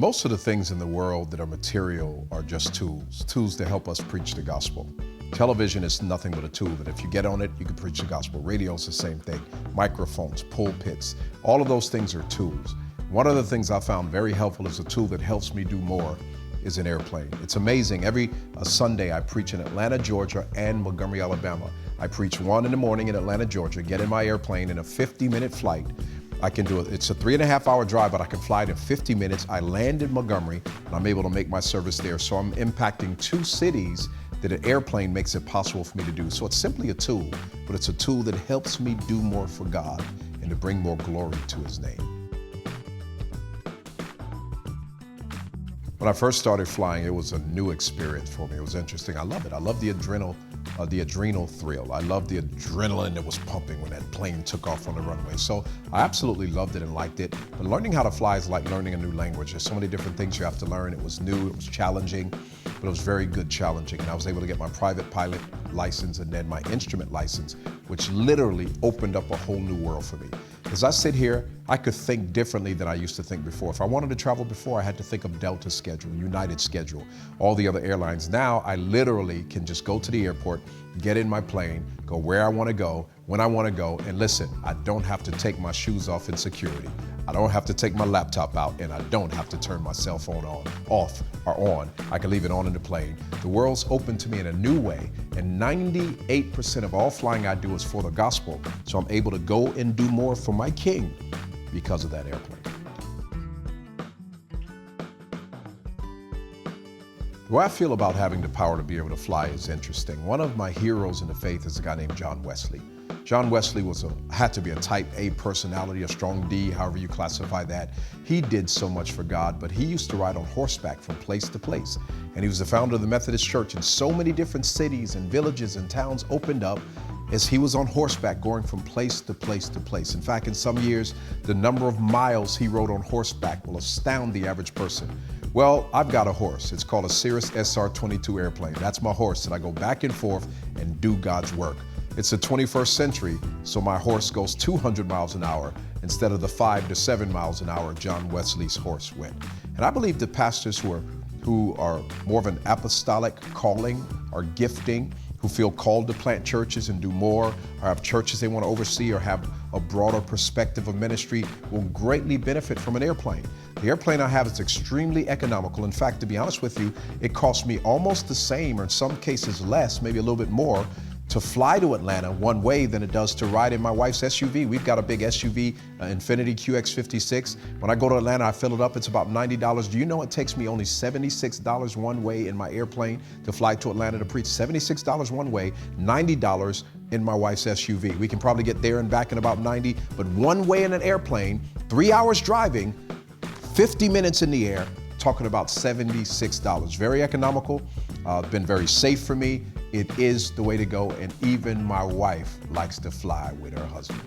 Most of the things in the world that are material are just tools to help us preach the gospel. Television is nothing but a tool that if you get on it, you can preach the gospel. Radio is the same thing. Microphones, pulpits, all of those things are tools. One of the things I found very helpful as a tool that helps me do more is an airplane. It's amazing. Every Sunday I preach in Atlanta, Georgia and Montgomery, Alabama. I preach 1 in the morning in Atlanta, Georgia, get in my airplane in a 50-minute flight. I can do it. It's a 3.5-hour drive, but I can fly it in 50 minutes. I land in Montgomery and I'm able to make my service there. So I'm impacting 2 cities that an airplane makes it possible for me to do. So it's simply a tool, but it's a tool that helps me do more for God and to bring more glory to His name. When I first started flying, it was a new experience for me. It was interesting. I love it. I love the adrenal thrill. I love the adrenaline that was pumping when that plane took off on the runway. So I absolutely loved it and liked it. But learning how to fly is like learning a new language. There's so many different things you have to learn. It was new, it was challenging, but it was very good challenging. And I was able to get my private pilot license and then my instrument license, which literally opened up a whole new world for me. As I sit here, I could think differently than I used to think before. If I wanted to travel before, I had to think of Delta schedule, United schedule, all the other airlines. Now I literally can just go to the airport, get in my plane, go where I want to go, when I want to go, and listen, I don't have to take my shoes off in security. I don't have to take my laptop out, and I don't have to turn my cell phone off or on. I can leave it on in the plane. The world's open to me in a new way, and 98% of all flying I do is for the gospel. So I'm able to go and do more for my King because of that airplane. The way I feel about having the power to be able to fly is interesting. One of my heroes in the faith is a guy named John Wesley. John Wesley had to be a type A personality, a strong D, however you classify that. He did so much for God, but he used to ride on horseback from place to place. And he was the founder of the Methodist Church, and so many different cities and villages and towns opened up as he was on horseback going from place to place to place. In fact, in some years, the number of miles he rode on horseback will astound the average person. Well, I've got a horse. It's called a Cirrus SR-22 airplane. That's my horse, and I go back and forth and do God's work. It's the 21st century, so my horse goes 200 miles an hour instead of the 5 to 7 miles an hour John Wesley's horse went. And I believe that pastors who are more of an apostolic calling or gifting, who feel called to plant churches and do more, or have churches they want to oversee, or have a broader perspective of ministry, will greatly benefit from an airplane. The airplane I have is extremely economical. In fact, to be honest with you, it costs me almost the same, or in some cases less, maybe a little bit more, to fly to Atlanta one way than it does to ride in my wife's SUV. We've got a big SUV, Infiniti QX56. When I go to Atlanta, I fill it up, it's about $90. Do you know it takes me only $76 one way in my airplane to fly to Atlanta to preach? $76 one way, $90 in my wife's SUV. We can probably get there and back in about 90, but one way in an airplane, 3 hours driving, 50 minutes in the air, talking about $76. Very economical, been very safe for me. It is the way to go, and even my wife likes to fly with her husband.